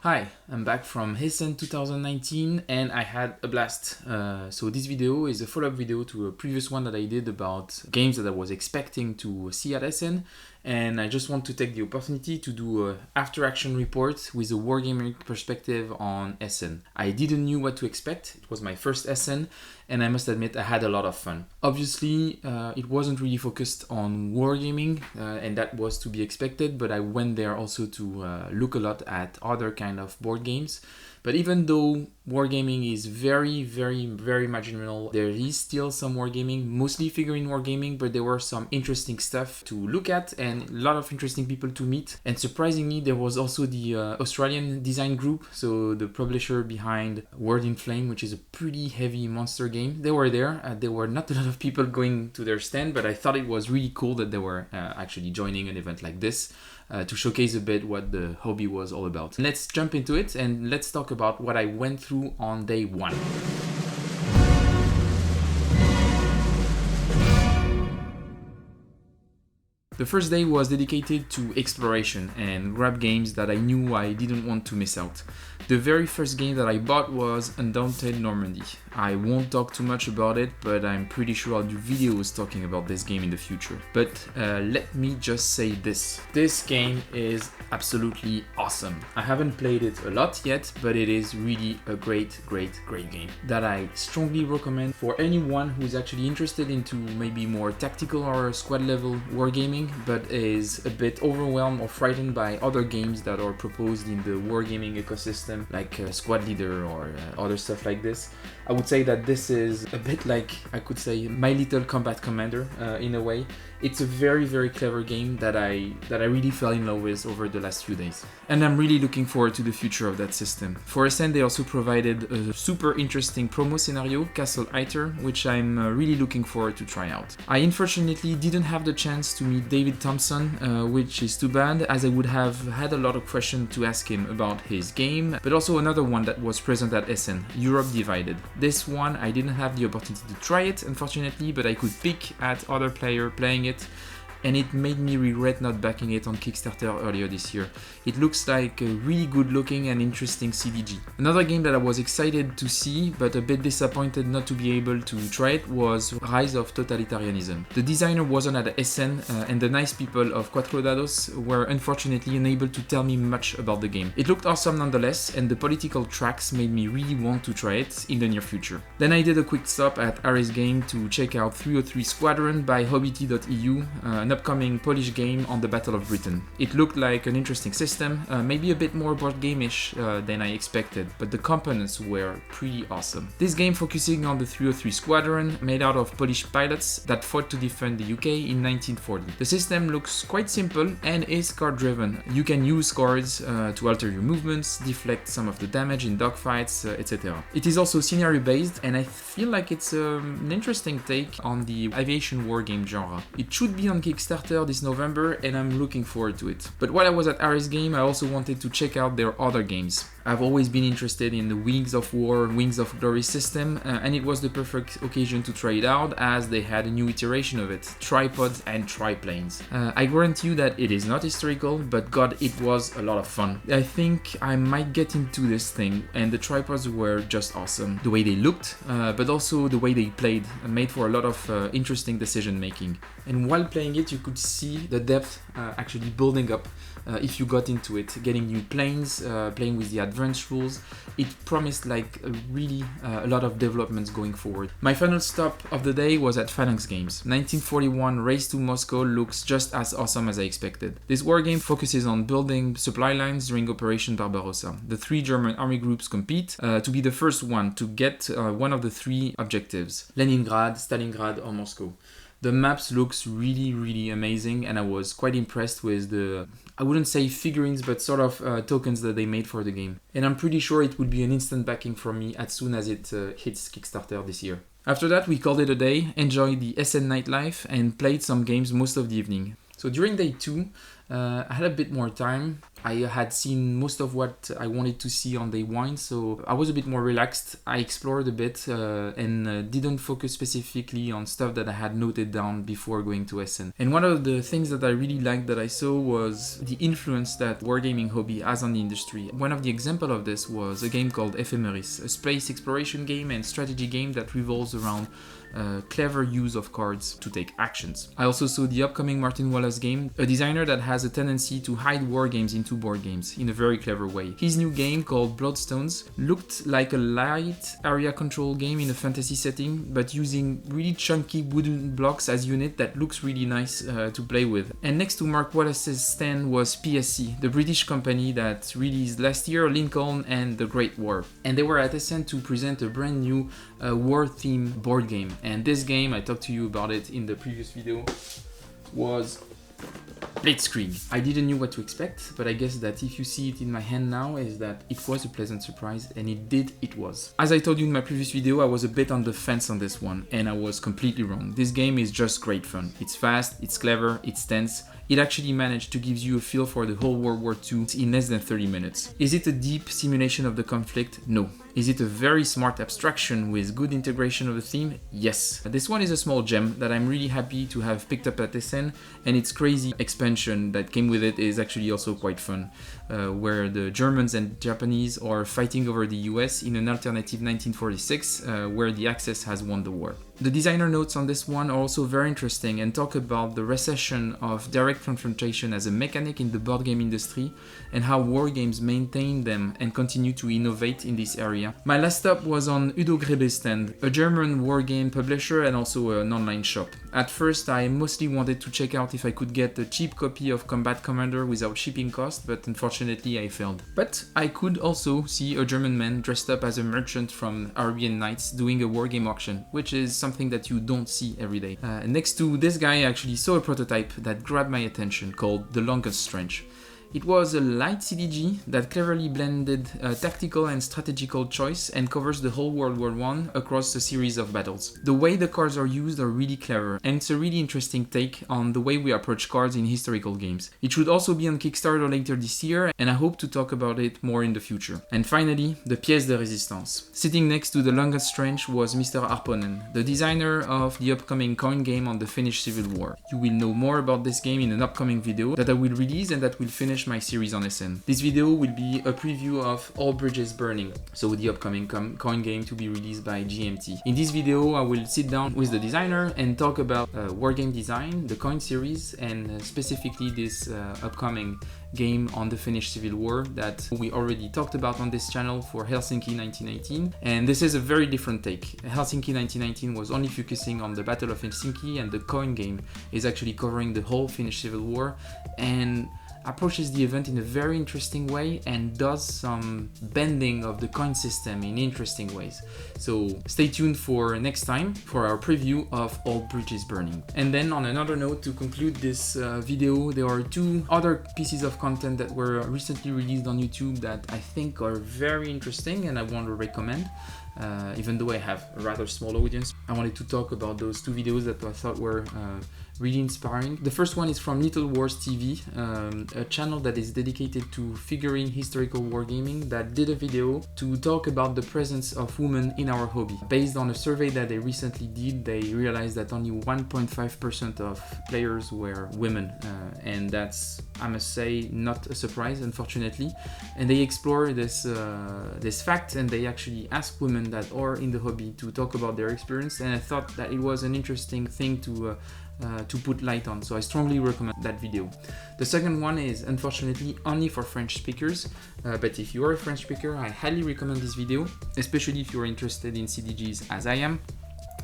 Hi, I'm back from Essen 2019 and I had a blast. So this video is a follow-up video to a previous one that I did about games that I was expecting to see at Essen, and I just want to take the opportunity to do a after-action report with a Wargaming perspective on Essen. I didn't know what to expect. It was my first Essen and I must admit I had a lot of fun. Obviously, it wasn't really focused on Wargaming and that was to be expected, but I went there also to look a lot at other kind of board games. But even though Wargaming is very marginal, there is still some Wargaming, mostly figurine Wargaming, but there were some interesting stuff to look at and a lot of interesting people to meet. And surprisingly, there was also the Australian design group, so the publisher behind Word in Flame, which is a pretty heavy monster game. They were there. There were not a lot of people going to their stand, but I thought it was really cool that they were actually joining an event like this. To showcase a bit what the hobby was all about. Let's jump into it and let's talk about what I went through on day one. The first day was dedicated to exploration and grab games that I knew I didn't want to miss out. The very first game that I bought was Undaunted Normandy. I won't talk too much about it, but I'm pretty sure I'll do videos talking about this game in the future. But let me just say this. This game is absolutely awesome. I haven't played it a lot yet, but it is really a great game that I strongly recommend for anyone who's actually interested into maybe more tactical or squad level wargaming, but is a bit overwhelmed or frightened by other games that are proposed in the wargaming ecosystem, like Squad Leader or other stuff like this. I would say that this is a bit like, I could say, My Little Combat Commander in a way. It's a very clever game that I really fell in love with over the last few days. And I'm really looking forward to the future of that system. For Essen, they also provided a super interesting promo scenario, Castle Eiter, which I'm really looking forward to try out. I unfortunately didn't have the chance to meet David Thompson, which is too bad, as I would have had a lot of questions to ask him about his game, but also another one that was present at Essen, Europe Divided. This one, I didn't have the opportunity to try it, unfortunately, but I could peek at other players playing it, and it made me regret not backing it on Kickstarter earlier this year. It looks like a really good looking and interesting CDG. Another game that I was excited to see, but a bit disappointed not to be able to try it, was Rise of Totalitarianism. The designer wasn't at Essen, and the nice people of Quattro Dados were unfortunately unable to tell me much about the game. It looked awesome nonetheless, and the political tracks made me really want to try it in the near future. Then I did a quick stop at Ares Game to check out 303 Squadron by Hobbity.eu, an upcoming Polish game on the Battle of Britain. It looked like an interesting system, maybe a bit more board game-ish than I expected, but the components were pretty awesome. This game focusing on the 303 Squadron, made out of Polish pilots that fought to defend the UK in 1940. The system looks quite simple and is card-driven. You can use cards to alter your movements, deflect some of the damage in dogfights, etc. It is also scenario-based, and I feel like it's an interesting take on the aviation wargame genre. It should be on Kickstarter this November, and I'm looking forward to it. But while I was at Ares Game, I also wanted to check out their other games. I've always been interested in the Wings of War, Wings of Glory system, and it was the perfect occasion to try it out, as they had a new iteration of it, tripods and triplanes. I guarantee you that it is not historical, but god, it was a lot of fun. I think I might get into this thing, and the tripods were just awesome. The way they looked, but also the way they played, made for a lot of interesting decision making. And while playing it, you could see the depth actually building up if you got into it, getting new planes, playing with the advanced rules. It promised like a lot of developments going forward. My final stop of the day was at Phalanx Games. 1941 Race to Moscow looks just as awesome as I expected. This wargame focuses on building supply lines during Operation Barbarossa. The three German army groups compete to be the first one to get one of the three objectives: Leningrad, Stalingrad or Moscow. The maps looks really amazing, and I was quite impressed with the, I wouldn't say figurines, but sort of tokens that they made for the game. And I'm pretty sure it would be an instant backing from me as soon as it hits Kickstarter this year. After that, we called it a day, enjoyed the Essen nightlife, and played some games most of the evening. So during day 2, I had a bit more time. I had seen most of what I wanted to see on day one, so I was a bit more relaxed. I explored a bit and didn't focus specifically on stuff that I had noted down before going to Essen. And one of the things that I really liked that I saw was the influence that wargaming hobby has on the industry. One of the examples of this was a game called Ephemeris, a space exploration game and strategy game that revolves around clever use of cards to take actions. I also saw the upcoming Martin Wallace game, a designer that has a tendency to hide wargames into board games in a very clever way. His new game called Bloodstones looked like a light area control game in a fantasy setting, but using really chunky wooden blocks as unit that looks really nice to play with. And next to Mark Wallace's stand was PSC, the British company that released last year Lincoln and The Great War. And they were at Essen to present a brand new war-themed board game. And this game, I talked to you about it in the previous video, was Blitzkrieg. I didn't know what to expect, but I guess that if you see it in my hand now, is that it was a pleasant surprise, and it was. As I told you in my previous video, I was a bit on the fence on this one, and I was completely wrong. This game is just great fun. It's fast, it's clever, it's tense. It actually managed to give you a feel for the whole World War II in less than 30 minutes. Is it a deep simulation of the conflict? No. Is it a very smart abstraction with good integration of the theme? Yes. This one is a small gem that I'm really happy to have picked up at Essen, and its crazy expansion that came with it is actually also quite fun, where the Germans and Japanese are fighting over the US in an alternative 1946, where the Axis has won the war. The designer notes on this one are also very interesting and talk about the recession of direct confrontation as a mechanic in the board game industry and how wargames maintain them and continue to innovate in this area. My last stop was on Udo Grebe's stand, a German wargame publisher and also an online shop. At first I mostly wanted to check out if I could get a cheap copy of Combat Commander without shipping cost, but unfortunately I failed. But I could also see a German man dressed up as a merchant from Arabian Nights doing a wargame auction, which is something that you don't see every day. Next to this guy, I actually saw a prototype that grabbed my attention called The Longest Trench. It was a light CDG that cleverly blended tactical and strategical choice and covers the whole World War I across a series of battles. The way the cards are used are really clever, and it's a really interesting take on the way we approach cards in historical games. It should also be on Kickstarter later this year, and I hope to talk about it more in the future. And finally, the pièce de résistance. Sitting next to The Longest Trench was Mr. Harponen, the designer of the upcoming coin game on the Finnish Civil War. You will know more about this game in an upcoming video that I will release and that will finish my series on Essen. This video will be a preview of All Bridges Burning, so the upcoming coin game to be released by GMT. In this video I will sit down with the designer and talk about wargame design, the coin series, and specifically this upcoming game on the Finnish Civil War that we already talked about on this channel for Helsinki 1919, and this is a very different take. Helsinki 1919 was only focusing on the Battle of Helsinki, and the coin game is actually covering the whole Finnish Civil War and approaches the event in a very interesting way and does some bending of the coin system in interesting ways. So stay tuned for next time for our preview of All Bridges Burning. And then on another note, to conclude this video, there are two other pieces of content that were recently released on YouTube that I think are very interesting and I want to recommend. Even though I have a rather small audience, I wanted to talk about those two videos that I thought were really inspiring. The first one is from Little Wars TV, a channel that is dedicated to figurine historical wargaming, that did a video to talk about the presence of women in our hobby. Based on a survey that they recently did, they realized that only 1.5% of players were women, and that's, I must say, not a surprise, unfortunately. And they explore this fact, and they actually ask women that are in the hobby to talk about their experience, and I thought that it was an interesting thing to put light on, so I strongly recommend that video. The second one is unfortunately only for French speakers, but if you are a French speaker, I highly recommend this video, especially if you're interested in CDGs as I am.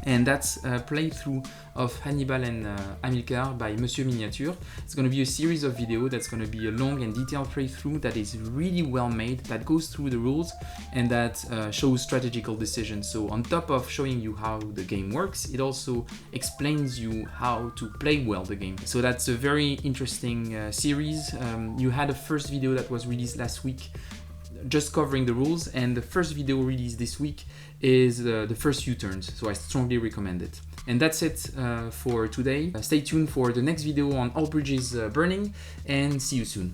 And that's a playthrough of Hannibal and Hamilcar by Monsieur Miniature. It's going to be a series of videos that's going to be a long and detailed playthrough that is really well made, that goes through the rules and that shows strategical decisions. So on top of showing you how the game works, it also explains you how to play well the game. So that's a very interesting series. You had a first video that was released last week just covering the rules, and the first video released this week is the first few turns, so I strongly recommend it. And that's it for today. Stay tuned for the next video on all bridges burning, and see you soon.